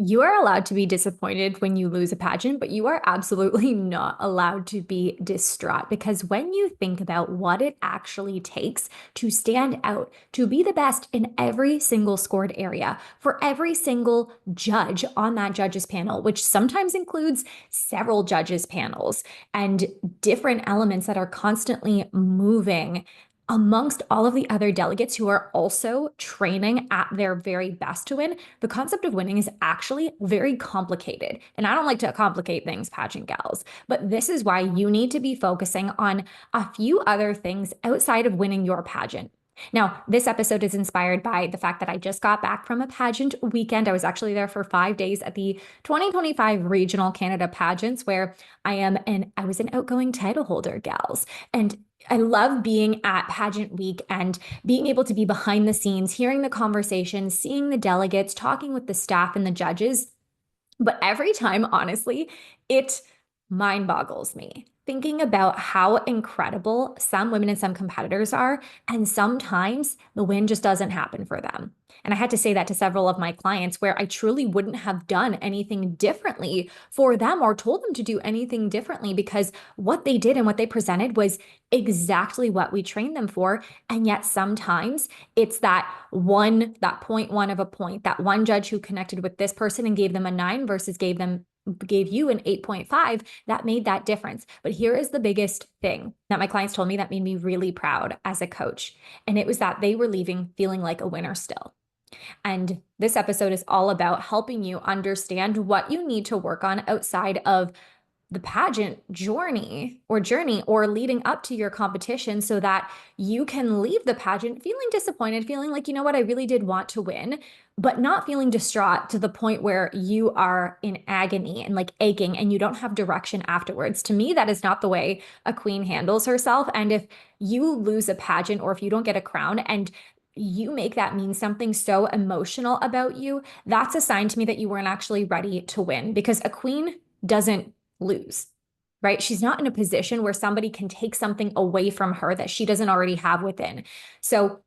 You are allowed to be disappointed when you lose a pageant, but you are absolutely not allowed to be distraught because when you think about what it actually takes to stand out, to be the best in every single scored area, for every single judge on that judges panel, which sometimes includes several judges panels and different elements that are constantly moving amongst all of the other delegates who are also training at their very best to win, the concept of winning is actually very complicated. And I don't like to complicate things, pageant gals, but this is why you need to be focusing on a few other things outside of winning your pageant. Now, this episode is inspired by the fact that I just got back from a pageant weekend. I was actually there for 5 days at the 2025 Regional Canada Pageants, where I was an outgoing title holder, gals. And I love being at pageant week and being able to be behind the scenes, hearing the conversations, seeing the delegates, talking with the staff and the judges. But every time, honestly, it mind boggles me thinking about how incredible some women and some competitors are. And sometimes the win just doesn't happen for them. And I had to say that to several of my clients where I truly wouldn't have done anything differently for them or told them to do anything differently because what they did and what they presented was exactly what we trained them for. And yet sometimes it's that 0.1 of a point, that one judge who connected with this person and gave them a 9 versus gave you an 8.5 that made that difference. But here is the biggest thing that my clients told me that made me really proud as a coach. And it was that they were leaving feeling like a winner still. And this episode is all about helping you understand what you need to work on outside of the pageant journey or leading up to your competition so that you can leave the pageant feeling disappointed, feeling like, you know what, I really did want to win, but not feeling distraught to the point where you are in agony and like aching and you don't have direction afterwards. To me, that is not the way a queen handles herself. And if you lose a pageant or if you don't get a crown and you make that mean something so emotional about you, that's a sign to me that you weren't actually ready to win because a queen doesn't lose, right? She's not in a position where somebody can take something away from her that she doesn't already have within. So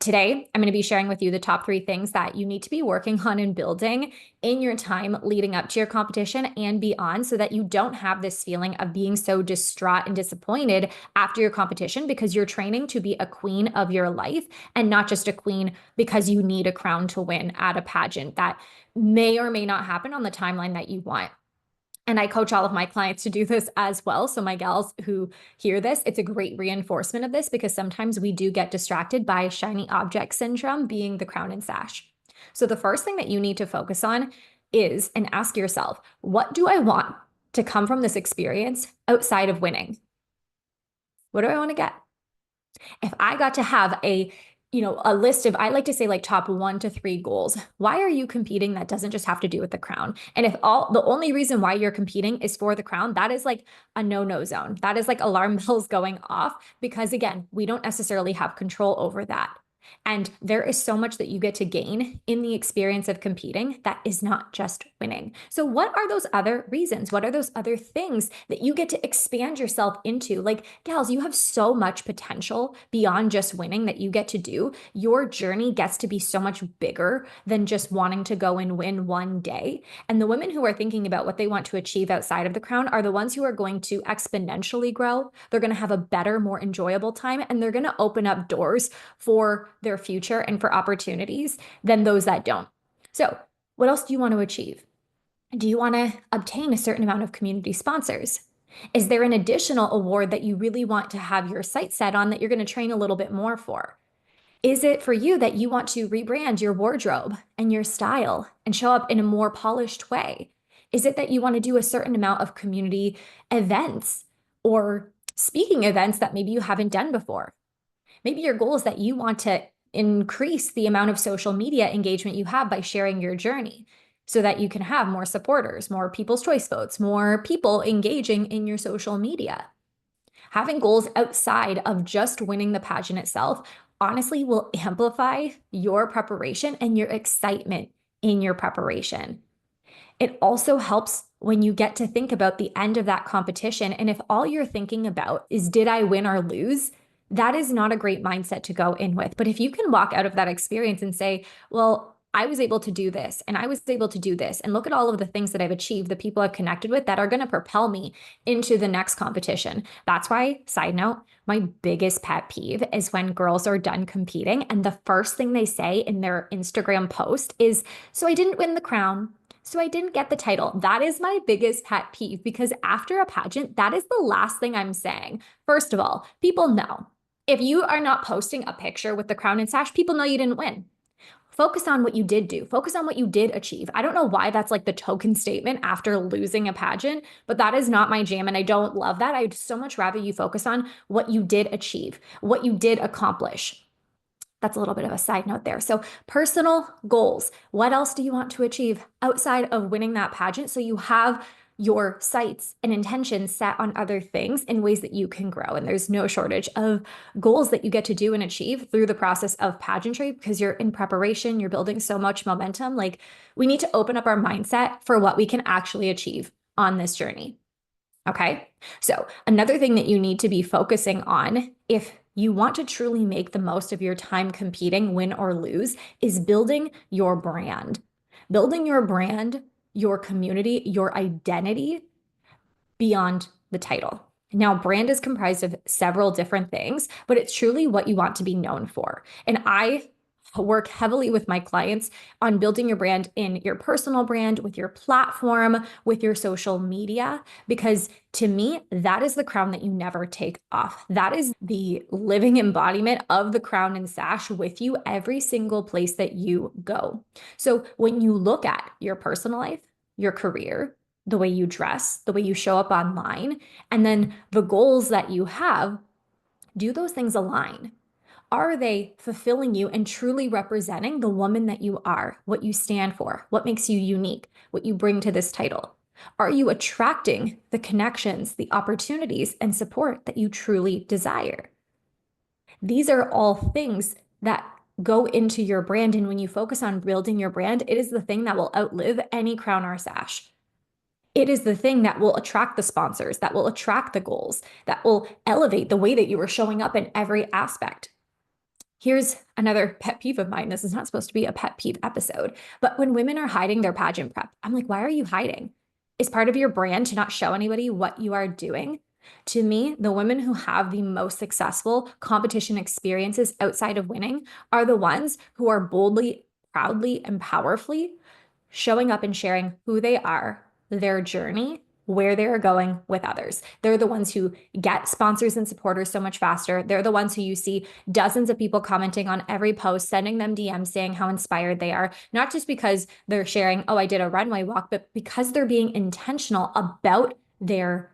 today, I'm going to be sharing with you the top 3 things that you need to be working on and building in your time leading up to your competition and beyond so that you don't have this feeling of being so distraught and disappointed after your competition because you're training to be a queen of your life and not just a queen because you need a crown to win at a pageant that may or may not happen on the timeline that you want. And I coach all of my clients to do this as well. So my gals who hear this, it's a great reinforcement of this because sometimes we do get distracted by shiny object syndrome being the crown and sash. So the first thing that you need to focus on is and ask yourself, what do I want to come from this experience outside of winning? What do I want to get? If I got to have a list of, I like to say like top 1 to 3 goals. Why are you competing? That doesn't just have to do with the crown. And if the only reason why you're competing is for the crown, that is like a no-no zone. That is like alarm bells going off because again, we don't necessarily have control over that. And there is so much that you get to gain in the experience of competing that is not just winning. So what are those other reasons? What are those other things that you get to expand yourself into? Like, gals, you have so much potential beyond just winning that you get to do. Your journey gets to be so much bigger than just wanting to go and win one day. And the women who are thinking about what they want to achieve outside of the crown are the ones who are going to exponentially grow. They're going to have a better, more enjoyable time, and they're going to open up doors for their future and for opportunities than those that don't. So, what else do you want to achieve? Do you want to obtain a certain amount of community sponsors? Is there an additional award that you really want to have your sights set on that you're going to train a little bit more for? Is it for you that you want to rebrand your wardrobe and your style and show up in a more polished way? Is it that you want to do a certain amount of community events or speaking events that maybe you haven't done before? Maybe your goal is that you want to increase the amount of social media engagement you have by sharing your journey so that you can have more supporters, more people's choice votes, more people engaging in your social media. Having goals outside of just winning the pageant itself honestly will amplify your preparation and your excitement in your preparation. It also helps when you get to think about the end of that competition. And if all you're thinking about is, did I win or lose? That is not a great mindset to go in with. But if you can walk out of that experience and say, well, I was able to do this and I was able to do this. And look at all of the things that I've achieved, the people I've connected with that are going to propel me into the next competition. That's why, side note, my biggest pet peeve is when girls are done competing and the first thing they say in their Instagram post is, "So I didn't win the crown. So I didn't get the title." That is my biggest pet peeve because after a pageant, that is the last thing I'm saying. First of all, people know. If you are not posting a picture with the crown and sash, people know you didn't win. Focus on what you did do. Focus on what you did achieve. I don't know why that's like the token statement after losing a pageant, but that is not my jam. And I don't love that. I'd so much rather you focus on what you did achieve, what you did accomplish. That's a little bit of a side note there. So, personal goals. What else do you want to achieve outside of winning that pageant? So, you have your sights and intentions set on other things in ways that you can grow. And there's no shortage of goals that you get to do and achieve through the process of pageantry because you're in preparation, you're building so much momentum. Like, we need to open up our mindset for what we can actually achieve on this journey. Okay. So, another thing that you need to be focusing on if you want to truly make the most of your time competing, win or lose, is building your brand. Building your brand, your community, your identity beyond the title. Now, brand is comprised of several different things, but it's truly what you want to be known for. And I work heavily with my clients on building your brand in your personal brand, with your platform, with your social media, because to me, that is the crown that you never take off. That is the living embodiment of the crown and sash with you every single place that you go. So when you look at your personal life, your career, the way you dress, the way you show up online, and then the goals that you have, do those things align? Are they fulfilling you and truly representing the woman that you are, what you stand for, what makes you unique, what you bring to this title? Are you attracting the connections, the opportunities, and support that you truly desire? These are all things that go into your brand. And when you focus on building your brand, it is the thing that will outlive any crown or sash. It is the thing that will attract the sponsors, that will attract the goals, that will elevate the way that you are showing up in every aspect. Here's another pet peeve of mine. This is not supposed to be a pet peeve episode, but when women are hiding their pageant prep, I'm like, why are you hiding? Is part of your brand to not show anybody what you are doing? To me, the women who have the most successful competition experiences outside of winning are the ones who are boldly, proudly, and powerfully showing up and sharing who they are, their journey, where they're going with others. They're the ones who get sponsors and supporters so much faster. They're the ones who you see dozens of people commenting on every post, sending them DMs saying how inspired they are, not just because they're sharing, "Oh, I did a runway walk," but because they're being intentional about their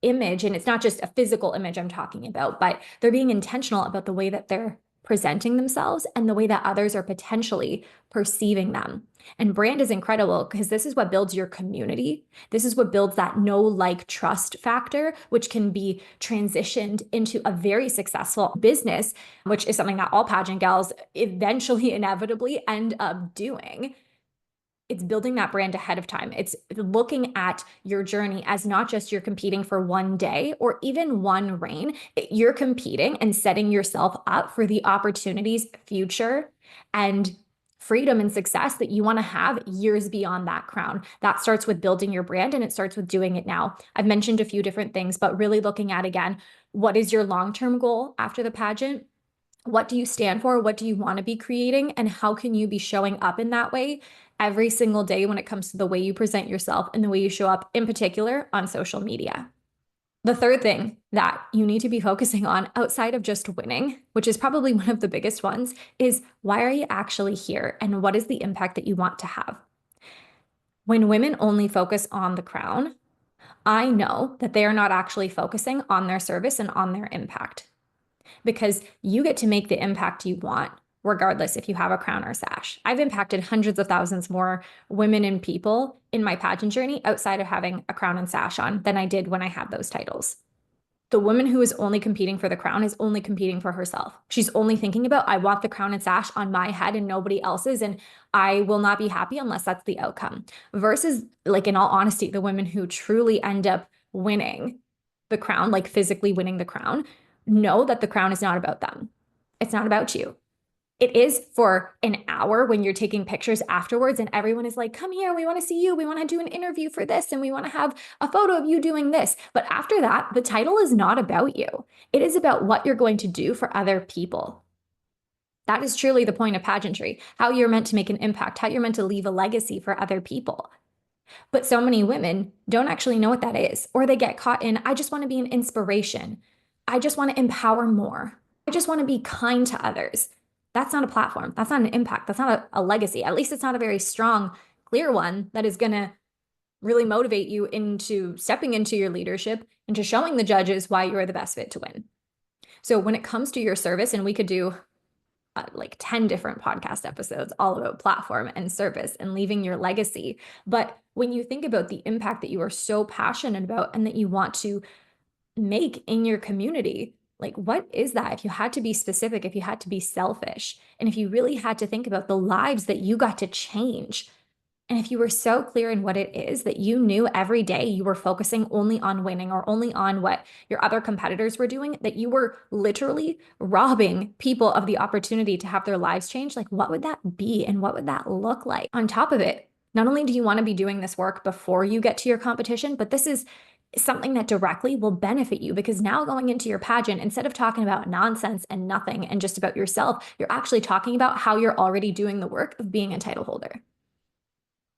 image. And it's not just a physical image I'm talking about, but they're being intentional about the way that they're presenting themselves and the way that others are potentially perceiving them. And brand is incredible because this is what builds your community. This is what builds that know, like, trust factor, which can be transitioned into a very successful business, which is something that all pageant gals eventually, inevitably end up doing. It's building that brand ahead of time. It's looking at your journey as not just you're competing for one day or even one reign. You're competing and setting yourself up for the opportunities, future, and freedom and success that you want to have years beyond that crown. That starts with building your brand and it starts with doing it now. I've mentioned a few different things, but really looking at, again, what is your long-term goal after the pageant? What do you stand for? What do you want to be creating? And how can you be showing up in that way every single day when it comes to the way you present yourself and the way you show up, in particular on social media? The third thing that you need to be focusing on outside of just winning, which is probably one of the biggest ones, is why are you actually here and what is the impact that you want to have? When women only focus on the crown, I know that they are not actually focusing on their service and on their impact, because you get to make the impact you want, regardless if you have a crown or sash. I've impacted hundreds of thousands more women and people in my pageant journey outside of having a crown and sash on than I did when I had those titles. The woman who is only competing for the crown is only competing for herself. She's only thinking about, I want the crown and sash on my head and nobody else's, and I will not be happy unless that's the outcome. Versus, like, in all honesty, the women who truly end up winning the crown, like physically winning the crown, know that the crown is not about them. It's not about you. It is for an hour when you're taking pictures afterwards and everyone is like, come here, we want to see you. We want to do an interview for this and we want to have a photo of you doing this. But after that, the title is not about you. It is about what you're going to do for other people. That is truly the point of pageantry, how you're meant to make an impact, how you're meant to leave a legacy for other people. But so many women don't actually know what that is, or they get caught in, I just want to be an inspiration. I just want to empower more. I just want to be kind to others. That's not a platform. That's not an impact. That's not a legacy. At least it's not a very strong, clear one that is going to really motivate you into stepping into your leadership, into showing the judges why you are the best fit to win. So when it comes to your service, and we could do like 10 different podcast episodes all about platform and service and leaving your legacy. But when you think about the impact that you are so passionate about and that you want to make in your community, like what is that? If you had to be specific, if you had to be selfish, and if you really had to think about the lives that you got to change, and if you were so clear in what it is that you knew every day you were focusing only on winning or only on what your other competitors were doing, that you were literally robbing people of the opportunity to have their lives change, like what would that be and what would that look like? On top of it, not only do you want to be doing this work before you get to your competition, but this is something that directly will benefit you because now going into your pageant, instead of talking about nonsense and nothing and just about yourself, you're actually talking about how you're already doing the work of being a title holder.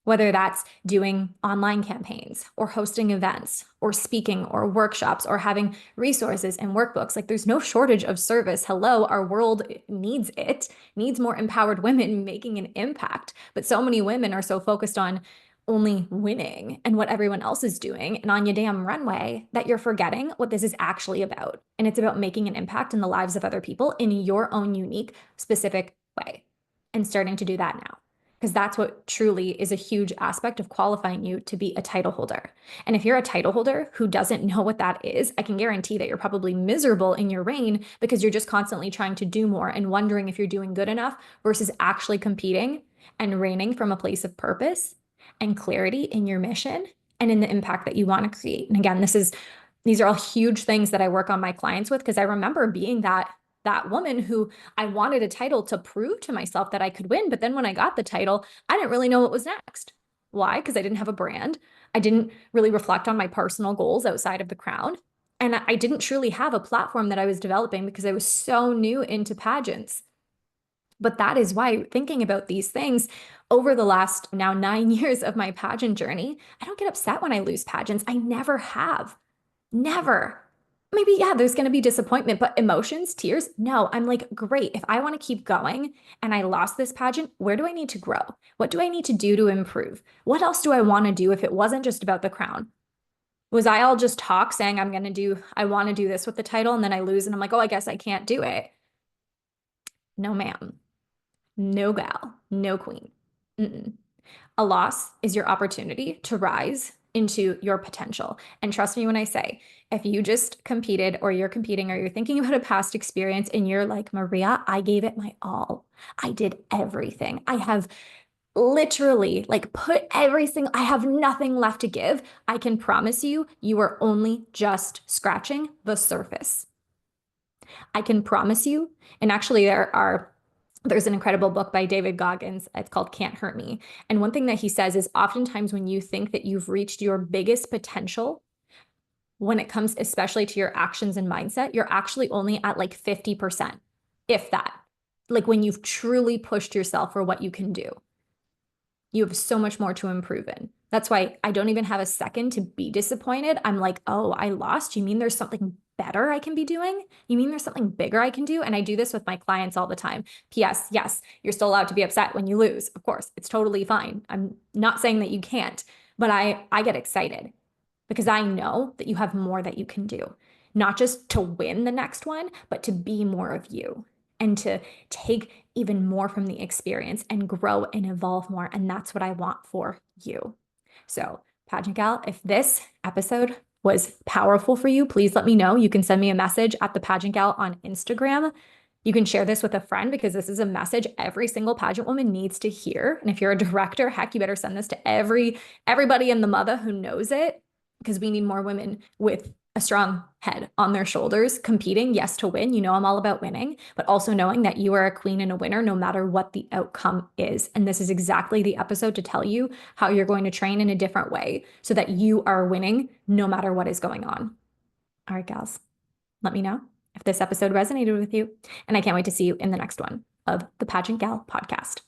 Whether that's doing online campaigns or hosting events or speaking or workshops or having resources and workbooks. Like there's no shortage of service. Hello, our world needs it, needs more empowered women making an impact. But so many women are so focused on only winning and what everyone else is doing and on your damn runway that you're forgetting what this is actually about. And it's about making an impact in the lives of other people in your own unique, specific way and starting to do that now, because that's what truly is a huge aspect of qualifying you to be a title holder. And if you're a title holder who doesn't know what that is, I can guarantee that you're probably miserable in your reign because you're just constantly trying to do more and wondering if you're doing good enough versus actually competing and reigning from a place of purpose and clarity in your mission and in the impact that you want to create. And again, these are all huge things that I work on my clients with because I remember being that woman who I wanted a title to prove to myself that I could win. But then when I got the title, I didn't really know what was next. Why? Because I didn't have a brand. I didn't really reflect on my personal goals outside of the crown. And I didn't truly have a platform that I was developing because I was so new into pageants. But that is why thinking about these things over the last now 9 years of my pageant journey, I don't get upset when I lose pageants. I never have. Never. Maybe, yeah, there's going to be disappointment, but emotions, tears, no, I'm like, great. If I want to keep going and I lost this pageant, where do I need to grow? What do I need to do to improve? What else do I want to do if it wasn't just about the crown? Was I all just talk saying I want to do this with the title and then I lose and I'm like, oh, I guess I can't do it. No, ma'am. No gal. No queen. Mm-mm. A loss is your opportunity to rise into your potential. And trust me when I say, if you just competed or you're competing or you're thinking about a past experience and you're like, Maria, I gave it my all. I did everything. I have literally like put everything, I have nothing left to give. I can promise you, you are only just scratching the surface. I can promise you, and actually there's an incredible book by David Goggins. It's called Can't Hurt Me. And one thing that he says is oftentimes when you think that you've reached your biggest potential, when it comes especially to your actions and mindset, you're actually only at like 50%, if that. Like when you've truly pushed yourself for what you can do. You have so much more to improve in. That's why I don't even have a second to be disappointed. I'm like, oh, I lost. You mean there's something better I can be doing? You mean there's something bigger I can do? And I do this with my clients all the time. P.S. Yes, you're still allowed to be upset when you lose. Of course, it's totally fine. I'm not saying that you can't, but I get excited because I know that you have more that you can do, not just to win the next one, but to be more of you and to take even more from the experience and grow and evolve more. And that's what I want for you. So, Pageant Gal, if this episode was powerful for you, please let me know. You can send me a message at the Pageant Gal on Instagram. You can share this with a friend because this is a message every single pageant woman needs to hear. And if you're a director, heck, you better send this to everybody in the mother who knows it, because we need more women with a strong head on their shoulders, competing, yes, to win. You know, I'm all about winning, but also knowing that you are a queen and a winner no matter what the outcome is. And this is exactly the episode to tell you how you're going to train in a different way so that you are winning no matter what is going on. All right, gals, let me know if this episode resonated with you. And I can't wait to see you in the next one of the Pageant Gal podcast.